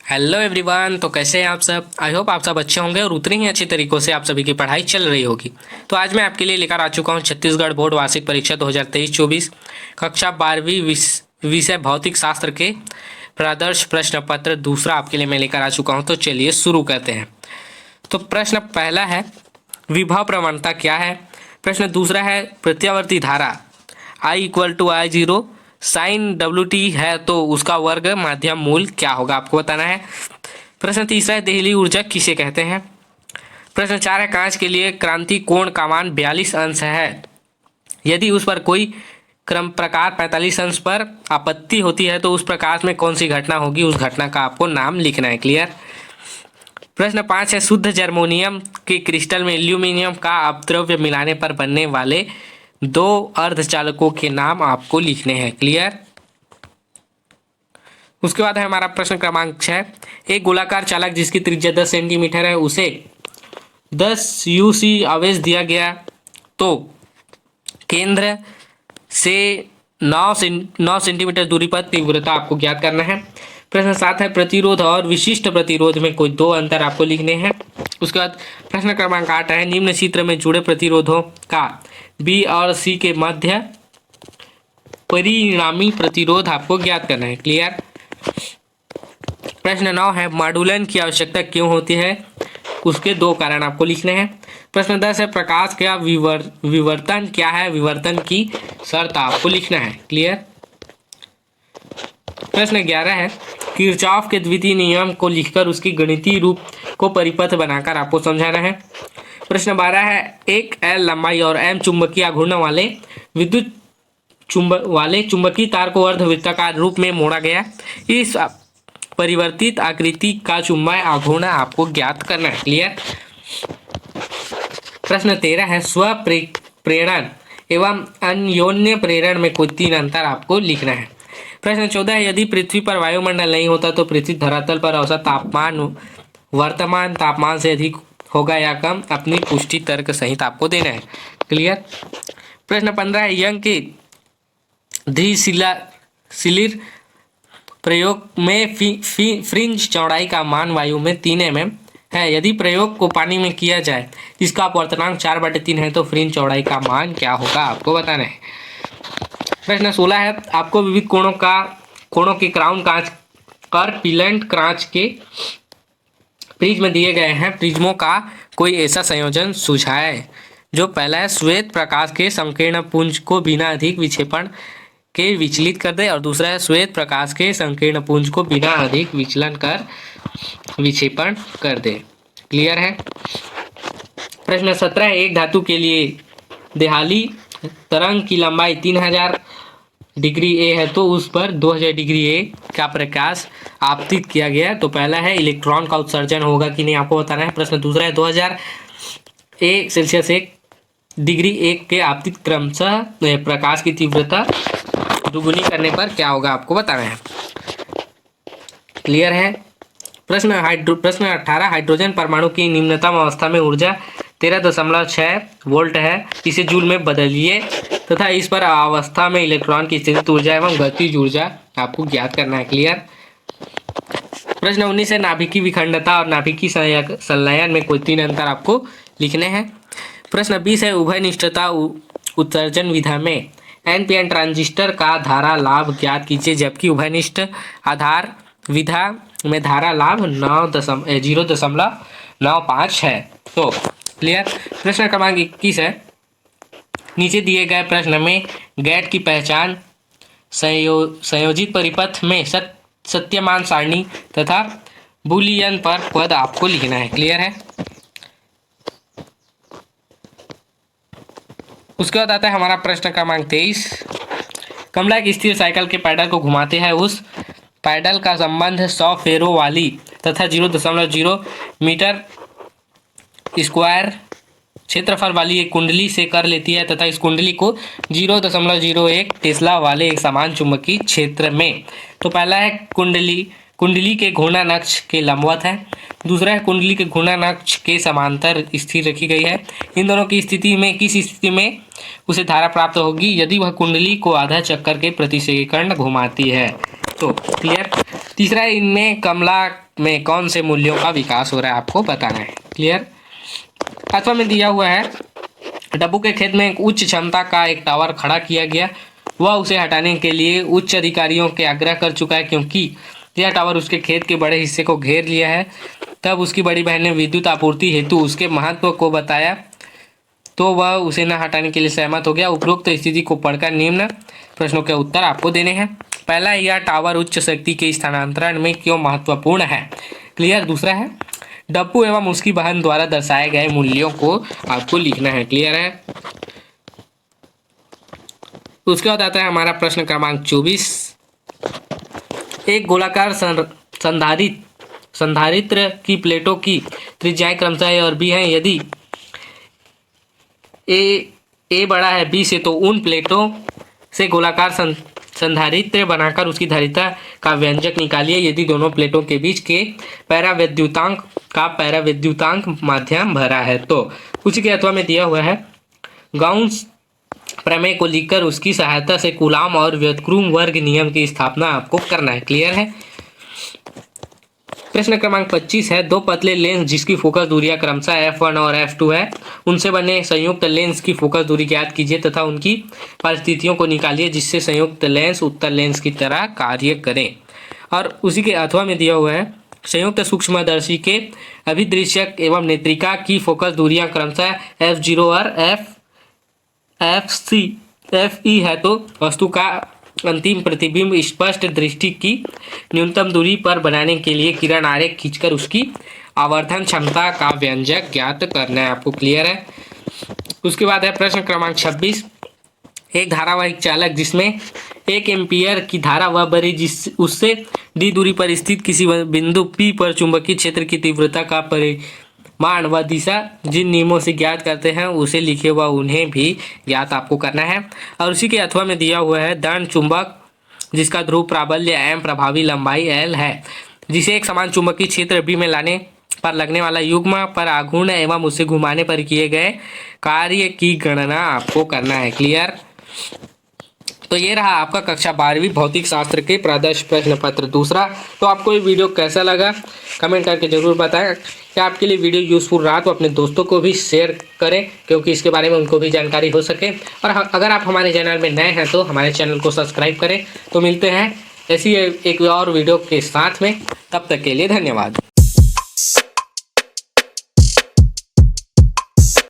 Hello everyone, तो कैसे हैं आप सब। आई होप आप सब अच्छे होंगे और उतनी ही अच्छी तरीक़ों से आप सभी की पढ़ाई चल रही होगी। तो आज मैं आपके लिए लेकर आ चुका हूं छत्तीसगढ़ बोर्ड वार्षिक परीक्षा 2023-24 कक्षा 12वीं विषय भौतिक शास्त्र के प्रादर्श प्रश्न पत्र दूसरा आपके लिए मैं लेकर आ चुका हूं। तो चलिए शुरू करते हैं। तो प्रश्न पहला है, विभव प्रवणता क्या है। प्रश्न दूसरा है, प्रत्यावर्ती धारा I=I0 साइन WT है तो उसका वर्ग माध्यम मूल क्या होगा, आपको बताना है। प्रश्न तीसरा है, देहली ऊर्जा किसे कहते हैं। प्रश्न 4 है, कांच के लिए क्रांति कोण का मान 42 अंश है, यदि उस पर कोई क्रम प्रकार 45 अंश पर आपत्ति होती है तो उस प्रकाश में कौन सी घटना होगी, उस घटना का आपको नाम लिखना है। क्लियर। प्रश्न 5 है, शुद्ध जर्मोनियम के क्रिस्टल में एल्यूमिनियम का अपद्रव्य मिलाने पर बनने वाले दो अर्धचालकों के नाम आपको लिखने हैं। क्लियर। उसके बाद है हमारा प्रश्न क्रमांक 6, एक गोलाकार चालक जिसकी त्रिज्या 10 सेंटीमीटर है उसे 10 UC आवेश दिया गया तो केंद्र से 9 सेंटीमीटर दूरी पर तीव्रता आपको ज्ञात करना है। प्रश्न 7 है, प्रतिरोध और विशिष्ट प्रतिरोध में कोई दो अंतर आपको लिखने हैं। उसके बाद प्रश्न क्रमांक 8 है, निम्न चित्र में जुड़े प्रतिरोधों का B और C के मध्य परिणामी प्रतिरोध आपको ज्ञात करना है। क्लियर। प्रश्न 9 है, मॉड्यूलन की आवश्यकता क्यों होती है, उसके दो कारण आपको लिखने हैं। प्रश्न 10 है, प्रकाश का विवर्तन क्या है, विवर्तन की शर्त आपको लिखना है। क्लियर। प्रश्न 11 है, किरचॉफ के द्वितीय नियम को लिखकर उसकी गणितीय रूप को परिपथ बनाकर आपको समझाना है। प्रश्न 12 है, एक L लंबाई और M चुंबकीय आघूर्ण वाले विद्युत चुंबकीय तार को अर्धवृत्ताकार रूप में मोड़ा गया, इस परिवर्तित आकृति का चुंबकीय आघूर्ण आपको ज्ञात करना है। क्लियर। प्रश्न 13 है, स्व प्रेरण एवं अन्योन्य प्रेरण में कोई तीन अंतर आपको लिखना है। प्रश्न 14 है, यदि पृथ्वी पर वायुमंडल नहीं होता तो पृथ्वी धरातल पर औसत तापमान वर्तमान तापमान से अधिक होगा या कम, अपनी पुष्टि तर्क सहित आपको देना है। क्लियर। प्रश्न 15 है, यंग के द्विशिलिर प्रयोग में फ्रिंज चौड़ाई का मान वायु में 3 mm है, यदि प्रयोग को पानी में किया जाए जिसका अपवर्तनांक 4/3 है तो फ्रिंज चौड़ाई का मान क्या होगा, आपको बताना है। प्रश्न 16 है, आपको विविध कोणों के क्राउन कांच और पिलेंट कांच के प्रिज्म दिए गए हैं, प्रिज्मों का कोई ऐसा संयोजन सुझाए जो पहला है, श्वेत प्रकाश के संकीर्ण पुंज को बिना अधिक विक्षेपण के विचलित कर दे, और दूसरा है, श्वेत प्रकाश के संकीर्ण पुंज को बिना अधिक विचलन कर विक्षेपण कर दे। क्लियर है। प्रश्न 17 है, एक धातु के लिए देहाली तरंग की लंबाई 3000 डिग्री A है तो उस पर 2000 डिग्री A का प्रकाश आपतित किया गया, तो पहला है, इलेक्ट्रॉन का उत्सर्जन होगा कि नहीं, आपको बताना है। प्रश्न दूसरा है, 2000 सेल्सियस 1 डिग्री 1 के आपतित क्रमशः प्रकाश की तीव्रता दुगुनी करने पर क्या होगा, आपको बताना है। क्लियर है। प्रश्न 18, हाइड्रोजन परमाणु की निम्नतम अवस्था में ऊर्जा 13.6 वोल्ट है, इसे जूल में बदलिए तथा इस पर अवस्था में इलेक्ट्रॉन की स्थितिज ऊर्जा एवं गतिज ऊर्जा आपको ज्ञात करना है। क्लियर। प्रश्न 19 है, नाभिकीय विखंडता और नाभिकीय संलयन में कोई तीन अंतर आपको लिखने हैं। प्रश्न 20 है, उभयनिष्ठता उत्सर्जन विधा में NPN ट्रांजिस्टर का धारा लाभ ज्ञात कीजिए, जबकि उभयनिष्ठ आधार विधा में धारा लाभ 0.95 है। तो क्लियर। प्रश्न क्रमांक 21 है, नीचे दिए गए प्रश्न में गेट की पहचान संयोजित परिपथ में सत्यमान सारणी तथा बूलियन पर पद आपको लिखना है। क्लियर है। उसके बाद आता है हमारा प्रश्न क्रमांक 23, कमला एक स्थिर साइकिल के पैडल को घुमाते हैं, उस पैडल का संबंध 100 फेरों वाली तथा 0.0 मीटर स्क्वायर क्षेत्रफल वाली एक कुंडली से कर लेती है तथा इस कुंडली को 0.01 टेस्ला वाले एक समान चुंबकीय क्षेत्र में, तो पहला है कुंडली कुंडली के घूर्णनाक्ष के लंबवत है। दूसरा है कुंडली के घूर्णनाक्ष के समांतर स्थिर रखी गई है। इन दोनों की स्थिति में किस स्थिति में उसे धारा प्राप्त होगी? यदि वह कुंडली को आधा चक्कर के प्रति सेकंड घुमाती है तो। क्लियर। तीसरा है इनमें कमला में कौन से मूल्यों का विकास हो रहा है आपको बताना है। क्लियर। अथवा में दिया हुआ है डब्बू के खेत में एक उच्च क्षमता का एक टावर खड़ा किया गया। वह उसे हटाने के लिए उच्च अधिकारियों के आग्रह कर चुका है क्योंकि यह टावर उसके खेत के बड़े हिस्से को घेर लिया है। तब उसकी बड़ी बहन ने विद्युत आपूर्ति हेतु उसके महत्व को बताया तो वह उसे न हटाने के लिए सहमत हो गया। उपरोक्त स्थिति को पढ़कर निम्न प्रश्नों के उत्तर आपको देने हैं। पहला, यह टावर उच्च शक्ति के स्थानांतरण में क्यों महत्वपूर्ण है? क्लियर। दूसरा है डब्बू एवं उसकी बहन द्वारा दर्शाए गए मूल्यों को आपको लिखना है। क्लियर है। उसके बाद आता है हमारा प्रश्न क्रमांक 24। एक गोलाकार संधारित्र की प्लेटों की त्रिज्याएं क्रमशः ए और बी हैं। यदि ए बड़ा है बी से तो उन प्लेटों से गोलाकार संधारित्र बनाकर उसकी धारिता का व्यंजक निकालिए। यदि दोनों प्लेटों के बीच के परावैद्युतांक का परावैद्युतांक माध्यम भरा है तो। उसी के अथवा में दिया हुआ है गाउस प्रमेय को लिखकर उसकी सहायता से कूलाम और व्युत्क्रम वर्ग नियम की स्थापना आपको करना है। क्लियर है। प्रश्न क्रमांक 25 है दो पतले लेंस जिसकी फोकस दूरियां क्रमशः f1 और f2 है, उनसे बने संयुक्त लेंस की फोकस दूरी ज्ञात कीजिए तथा उनकी परिस्थितियों को निकालिए जिससे संयुक्त लेंस उत्तल लेंस की तरह कार्य करें। और उसी के अथवा में दिया हुआ है संयुक्त सूक्ष्मदर्शी के अभिदृश्यक एवं नेत्रिका की फोकस दूरियां क्रमशः f0 और fe है तो वस्तु का अंतिम प्रतिबिंब स्पष्ट दृष्टि की न्यूनतम दूरी पर बनाने के लिए किरण आरेख खींचकर उसकी आवर्धन क्षमता का व्यंजक ज्ञात करना है आपको। क्लियर है। उसके बाद है प्रश्न क्रमांक 26। एक धारावाहिक चालक जिसमें 1 एम्पियर की धारा वह बरी जिस उससे d दूरी पर स्थित किसी बिंदु P पर चुंबकीय क्षेत्र की तीव्रता का परिमाण व दिशा जिन नियमों से ज्ञात करते हैं उसे लिखे व उन्हें भी ज्ञात आपको करना है। और उसी के अथवा में दिया हुआ है दंड चुंबक जिसका ध्रुव प्राबल्य m प्रभावी लंबाई l है, जिसे एक समान चुंबकीय क्षेत्र B में लाने पर लगने वाला युग्म पर आघूर्ण एवं उसे घुमाने पर किए गए कार्य की गणना आपको करना है। क्लियर। तो ये रहा आपका कक्षा 12वीं भौतिक शास्त्र के प्रादर्श प्रश्न पत्र दूसरा। तो आपको ये वीडियो कैसा लगा कमेंट करके जरूर बताएं। क्या आपके लिए वीडियो यूज़फुल रहा तो अपने दोस्तों को भी शेयर करें क्योंकि इसके बारे में उनको भी जानकारी हो सके। और अगर आप हमारे चैनल में नए हैं तो हमारे चैनल को सब्सक्राइब करें। तो मिलते हैं ऐसी एक और वीडियो के साथ में, तब तक के लिए धन्यवाद।